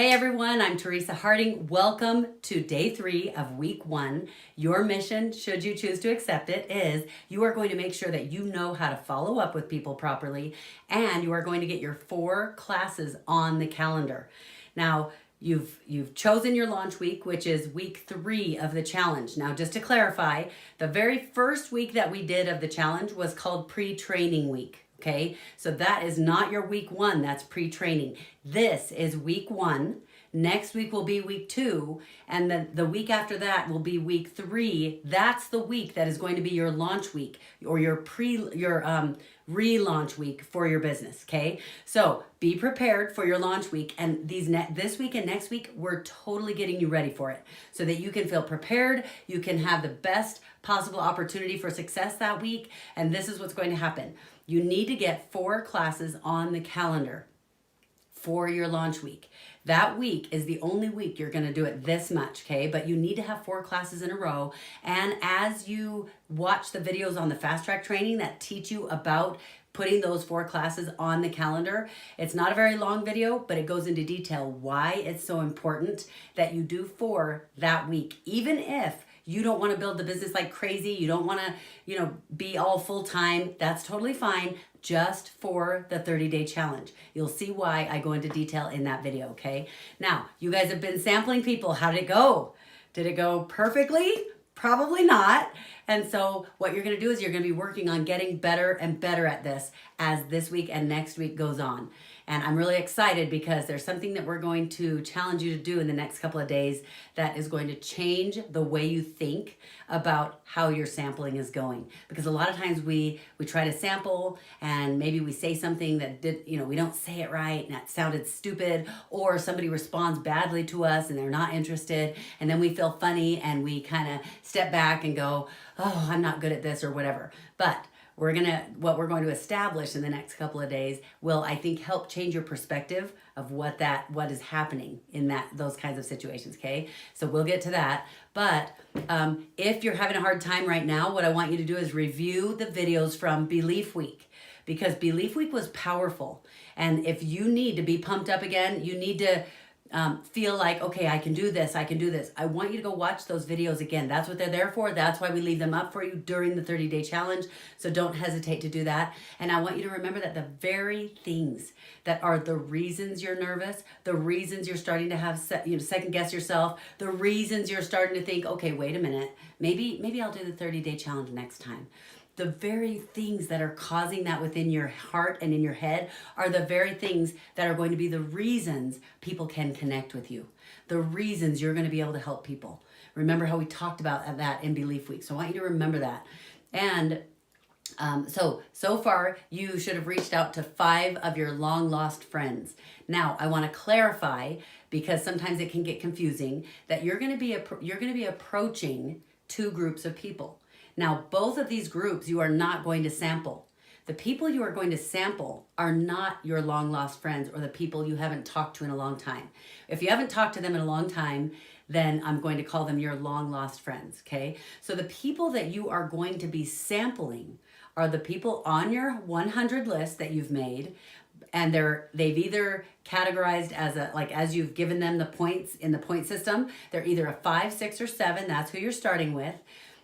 everyone, I'm Teresa Harding. Welcome to day 3 of week 1. Your mission, should you choose to accept it, is you are going to make sure that you know how to follow up with people properly, and you are going to get your 4 classes on the calendar. Now, You've chosen your launch week, which is week 3 of the challenge. Now, just to clarify, the very first week that we did of the challenge was called pre-training week. Okay, so that is not your week 1, that's pre-training. This is week 1. Next week will be week 2, and then the week after that will be week 3. That's the week that is going to be your launch week or your relaunch week for your business. Okay, so be prepared for your launch week, and this week and next week we're totally getting you ready for it so that you can feel prepared. You can have the best possible opportunity for success that week, and this is what's going to happen. You need to get 4 classes on the calendar for your launch week. That week is the only week you're going to do it this much, okay? But you need to have 4 classes in a row. And as you watch the videos on the Fast Track training that teach you about putting those 4 classes on the calendar, it's not a very long video, but it goes into detail why it's so important that you do 4 that week. Even if you don't want to build the business like crazy, you don't want to, be all full time, that's totally fine. Just for the 30-day challenge. You'll see why I go into detail in that video, okay? Now, you guys have been sampling people. How did it go? Did it go perfectly? Probably not. And so what you're going to do is you're going to be working on getting better and better at this as this week and next week goes on. And I'm really excited because there's something that we're going to challenge you to do in the next couple of days that is going to change the way you think about how your sampling is going. Because a lot of times we try to sample and maybe we say something that we don't say it right and that sounded stupid, or somebody responds badly to us and they're not interested, and then we feel funny and we kind of step back and go, oh, I'm not good at this or whatever. But what we're going to establish in the next couple of days will, I think, help change your perspective of what is happening in those kinds of situations, okay? So we'll get to that. But if you're having a hard time right now, what I want you to do is review the videos from Belief Week, because Belief Week was powerful. And if you need to be pumped up again, you need to feel like, okay, I can do this. I want you to go watch those videos again. That's what they're there for. That's why we leave them up for you during the 30-day challenge. So don't hesitate to do that. And I want you to remember that the very things that are the reasons you're nervous, the reasons you're starting to have second guess yourself, the reasons you're starting to think, okay, wait a minute, maybe I'll do the 30-day challenge next time. The very things that are causing that within your heart and in your head are the very things that are going to be the reasons people can connect with you. The reasons you're going to be able to help people. Remember how we talked about that in Belief Week. So I want you to remember that. And so far, you should have reached out to 5 of your long lost friends. Now, I want to clarify, because sometimes it can get confusing, that you're going to be approaching 2 groups of people. Now, both of these groups you are not going to sample. The people you are going to sample are not your long lost friends or the people you haven't talked to in a long time. If you haven't talked to them in a long time, then I'm going to call them your long lost friends, okay? So the people that you are going to be sampling are the people on your 100 list that you've made, and they've either categorized as you've given them the points in the point system. They're either a 5, 6, or 7. That's who you're starting with.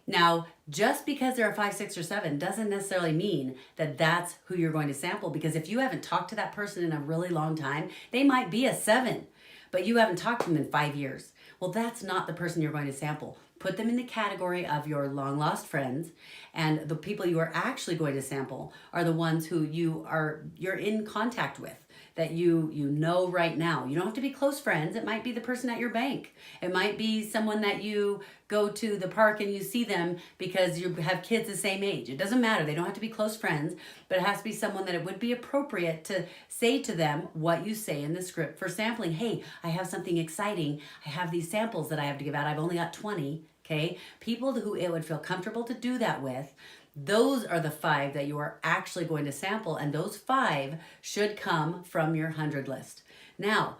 Now, just because they're a 5, 6, or 7 doesn't necessarily mean that that's who you're going to sample, because if you haven't talked to that person in a really long time, they might be a 7, but you haven't talked to them in 5 years. Well, that's not the person you're going to sample. Put them in the category of your long lost friends, and the people you are actually going to sample are the ones who you're in contact with, that you know right now. You don't have to be close friends. It might be the person at your bank. It might be someone that you go to the park and you see them because you have kids the same age. It doesn't matter. They don't have to be close friends, but it has to be someone that it would be appropriate to say to them what you say in the script for sampling. Hey, I have something exciting. I have these samples that I have to give out. I've only got 20, okay? People who it would feel comfortable to do that with. Those are the 5 that you are actually going to sample, and those 5 should come from your 100 list. Now,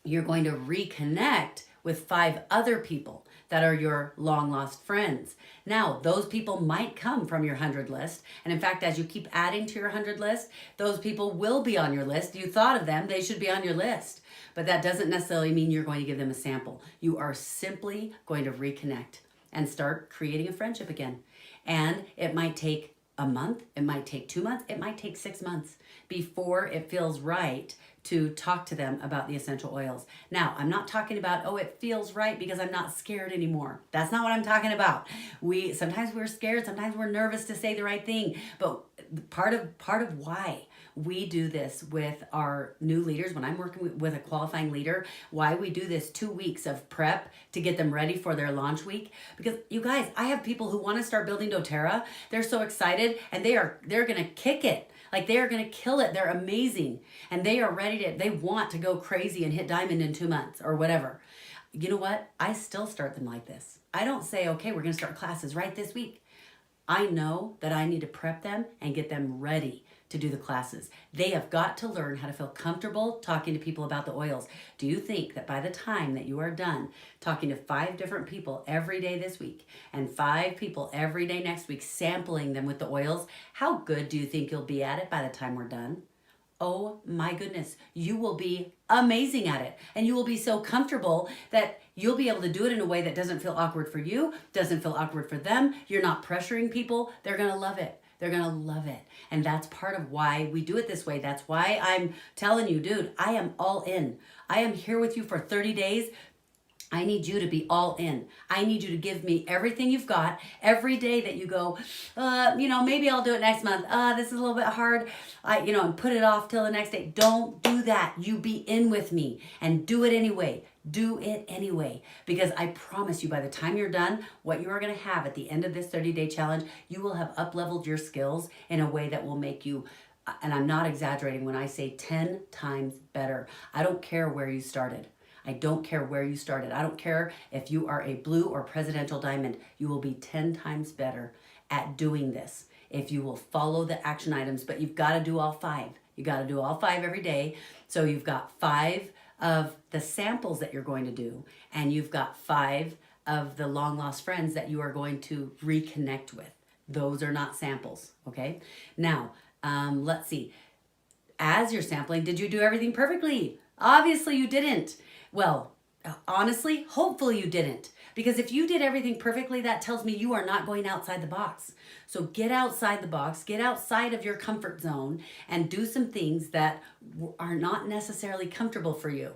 you're going to reconnect with 5 other people that are your long lost friends. Now, those people might come from your 100 list. And in fact, as you keep adding to your 100 list, those people will be on your list. You thought of them, they should be on your list. But that doesn't necessarily mean you're going to give them a sample. You are simply going to reconnect and start creating a friendship again. And it might take a month, it might take 2 months, it might take 6 months before it feels right to talk to them about the essential oils. Now, I'm not talking about, oh, it feels right because I'm not scared anymore. That's not what I'm talking about. Sometimes we're scared, sometimes we're nervous to say the right thing, but part of why we do this with our new leaders, when I'm working with a qualifying leader, why we do this 2 weeks of prep to get them ready for their launch week. Because you guys, I have people who want to start building doTERRA. They're so excited and they're going to kick it. Like they are going to kill it. They're amazing. And they are they want to go crazy and hit diamond in 2 months or whatever. You know what? I still start them like this. I don't say, okay, we're going to start classes right this week. I know that I need to prep them and get them ready to do the classes. They have got to learn how to feel comfortable talking to people about the oils. Do you think that by the time that you are done talking to 5 different people every day this week and 5 people every day next week, sampling them with the oils, how good do you think you'll be at it by the time we're done? Oh my goodness, you will be amazing at it. And you will be so comfortable that you'll be able to do it in a way that doesn't feel awkward for you, doesn't feel awkward for them. You're not pressuring people. They're going to love it. They're going to love it. And that's part of why we do it this way. That's why I'm telling you, dude, I am all in. I am here with you for 30 days. I need you to be all in. I need you to give me everything you've got every day that you go, maybe I'll do it next month. This is a little bit hard. And put it off till the next day. Don't do that. You be in with me and do it anyway. Do it anyway, because I promise you by the time you're done, what you are going to have at the end of this 30-day challenge, you will have up-leveled your skills in a way that will make you, and I'm not exaggerating when I say 10 times better. I don't care where you started. I don't care where you started. I don't care if you are a blue or presidential diamond. You will be 10 times better at doing this if you will follow the action items, but you've got to do all 5. You got to do all 5 every day. So you've got 5 of the samples that you're going to do, and you've got 5 of the long lost friends that you are going to reconnect with. Those are not samples, okay? Now, let's see. As you're sampling, did you do everything perfectly? Obviously you didn't. Well, honestly, hopefully you didn't. Because if you did everything perfectly, that tells me you are not going outside the box. So get outside the box, get outside of your comfort zone, and do some things that are not necessarily comfortable for you.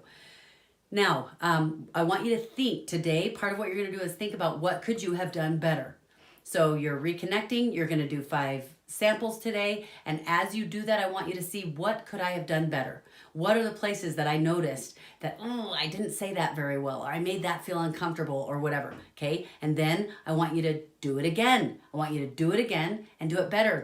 Now, I want you to think today, part of what you're going to do is think about what could you have done better. So you're reconnecting, you're going to do 5 samples today, and as you do that, I want you to see what could I have done better. What are the places that I noticed that, I didn't say that very well, or I made that feel uncomfortable, or whatever, okay? And then I want you to do it again. I want you to do it again and do it better.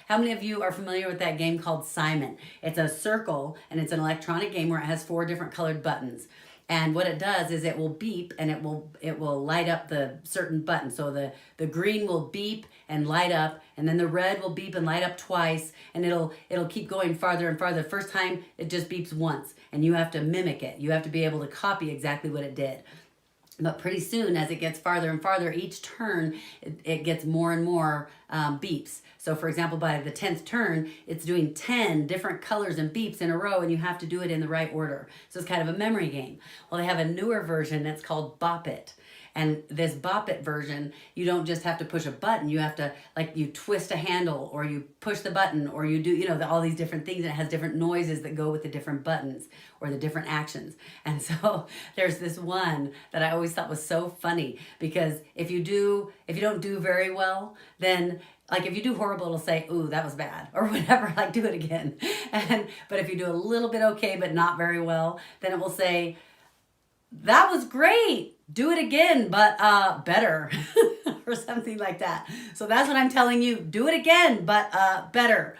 How many of you are familiar with that game called Simon? It's a circle, and it's an electronic game where it has 4 different colored buttons. And what it does is it will beep and it will light up the certain button. So the green will beep and light up, and then the red will beep and light up twice, and it'll keep going farther and farther. The first time it just beeps once, and you have to mimic it. You have to be able to copy exactly what it did. But pretty soon, as it gets farther and farther, each turn, it gets more and more beeps. So for example, by the 10th turn, it's doing 10 different colors and beeps in a row, and you have to do it in the right order. So it's kind of a memory game. Well, they have a newer version that's called Bop It. And this Bop It version, you don't just have to push a button. You have to, you twist a handle, or you push the button, or you do, all these different things. And it has different noises that go with the different buttons or the different actions. And so there's this one that I always thought was so funny, because if you don't do very well, then if you do horrible, it'll say, ooh, that was bad, or whatever, do it again. But if you do a little bit okay, but not very well, then it will say, that was great, do it again, but better, or something like that. So that's what I'm telling you, do it again, but better.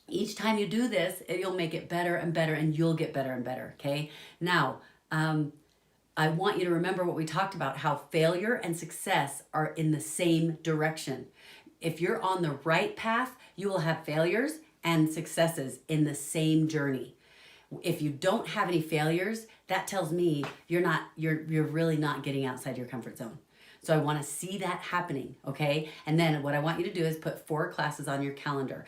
Each time you do this, you'll make it better and better, and you'll get better and better, okay? Now, I want you to remember what we talked about, how failure and success are in the same direction. If you're on the right path, you will have failures and successes in the same journey. If you don't have any failures, that tells me you're really not getting outside your comfort zone. So I want to see that happening, okay? And then what I want you to do is put 4 classes on your calendar.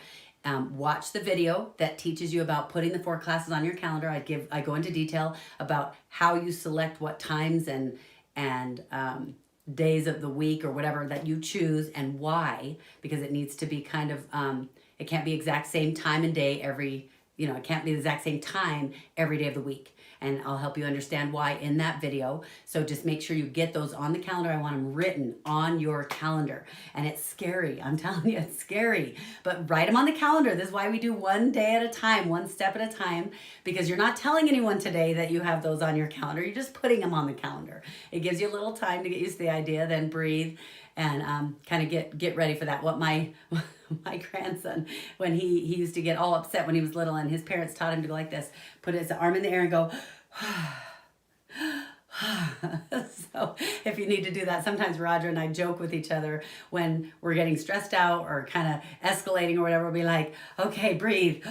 Watch the video that teaches you about putting the 4 classes on your calendar. I go into detail about how you select what times and days of the week or whatever that you choose and why, because it needs to be kind of it can't be exact same time and day it can't be the exact same time every day of the week. And I'll help you understand why in that video. So just make sure you get those on the calendar. I want them written on your calendar. And it's scary. I'm telling you, it's scary. But write them on the calendar. This is why we do one day at a time, one step at a time, because you're not telling anyone today that you have those on your calendar. You're just putting them on the calendar. It gives you a little time to get used to the idea, then breathe and kind of get ready for that. What my grandson, when he used to get all upset when he was little, and his parents taught him to go like this, put his arm in the air and go, so if you need to do that, sometimes Roger and I joke with each other when we're getting stressed out or kind of escalating or whatever. We'll be like, okay, breathe,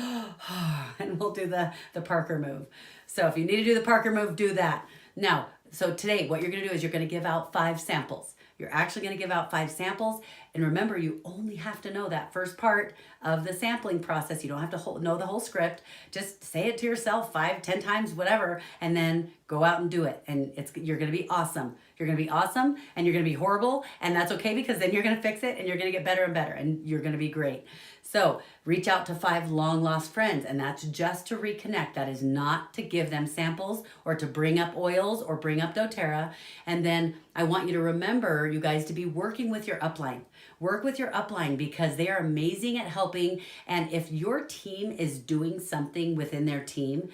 and we'll do the Parker move. So if you need to do the Parker move, do that. Now, so today what you're going to do is you're going to give out 5 samples. You're actually going to give out 5 samples. And remember, you only have to know that first part of the sampling process. You don't have to know the whole script. Just say it to yourself 5, 10 times, whatever, and then go out and do it. And you're going to be awesome. You're going to be awesome, and you're going to be horrible, and that's okay, because then you're going to fix it, and you're going to get better and better, and you're going to be great. So reach out to 5 long-lost friends, and that's just to reconnect. That is not to give them samples or to bring up oils or bring up doTERRA. And then I want you to remember, you guys, to be working with your upline. Work with your upline, because they are amazing at helping. And if your team is doing something within their team,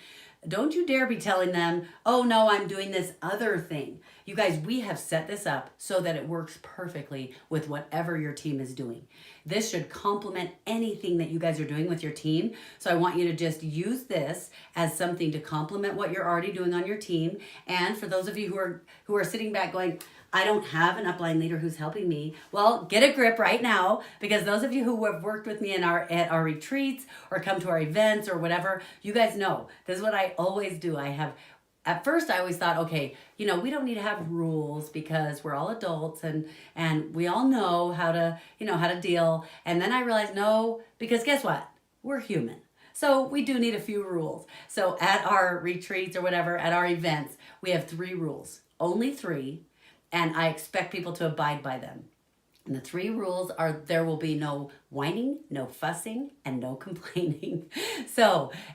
don't you dare be telling them, oh no, I'm doing this other thing. You guys, we have set this up so that it works perfectly with whatever your team is doing. This should complement anything that you guys are doing with your team. So I want you to just use this as something to complement what you're already doing on your team. And for those of you who are sitting back going, I don't have an upline leader who's helping me. Well, get a grip right now, because those of you who have worked with me at our retreats or come to our events or whatever, you guys know this is what I always do. At first I always thought, okay, we don't need to have rules because we're all adults and we all know how to deal. And then I realized no, because guess what? We're human. So we do need a few rules. So at our retreats or whatever, at our events, we have 3 rules, only 3. And I expect people to abide by them. And the 3 rules are: there will be no whining, no fussing, and no complaining.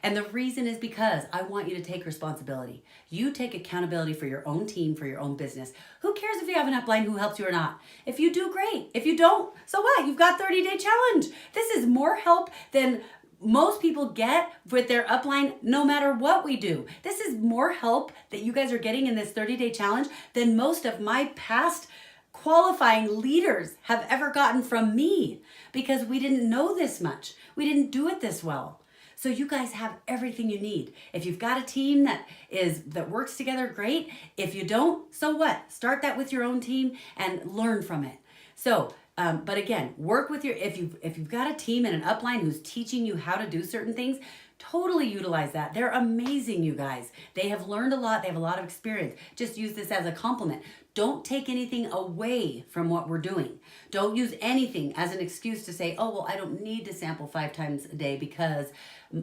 And the reason is because I want you to take responsibility. You take accountability for your own team, for your own business. Who cares if you have an upline who helps you or not? If you do, great. If you don't, so what? You've got 30-day challenge. This is more help than most people get with their upline, no matter what we do. This is more help that you guys are getting in this 30-day challenge than most of my past qualifying leaders have ever gotten from me, because we didn't know this much. We didn't do it this well. So you guys have everything you need. If you've got a team that works together, great. If you don't, so what? Start that with your own team and learn from it. So but again, work with if you've got a team and an upline who's teaching you how to do certain things, totally utilize that. They're amazing, you guys. They have learned a lot. They have a lot of experience. Just use this as a compliment. Don't take anything away from what we're doing. Don't use anything as an excuse to say, oh, well, I don't need to sample 5 times a day because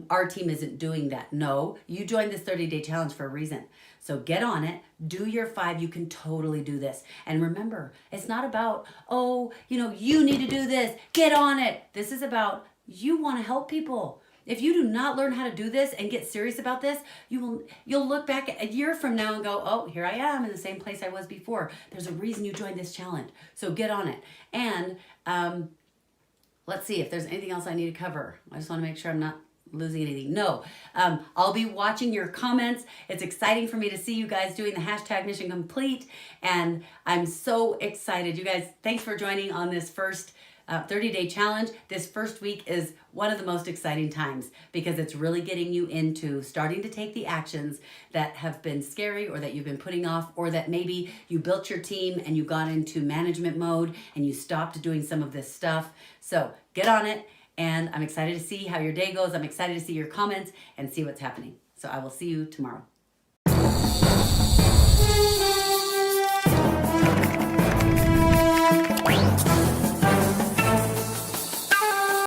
our team isn't doing that. No, you joined this 30-day challenge for a reason. So get on it, do your 5, you can totally do this. And remember, it's not about, oh, you need to do this, get on it. This is about, you want to help people. If you do not learn how to do this and get serious about this, you'll look back a year from now and go, oh, here I am in the same place I was before. There's a reason you joined this challenge. So get on it. And let's see if there's anything else I need to cover. I just want to make sure I'm not losing anything. No, I'll be watching your comments. It's exciting for me to see you guys doing the hashtag Mission Complete, and I'm so excited. You guys, thanks for joining on this first 30-day challenge. This first week is one of the most exciting times, because it's really getting you into starting to take the actions that have been scary or that you've been putting off, or that maybe you built your team and you got into management mode and you stopped doing some of this stuff. So get on it. And I'm excited to see how your day goes. I'm excited to see your comments and see what's happening. So I will see you tomorrow.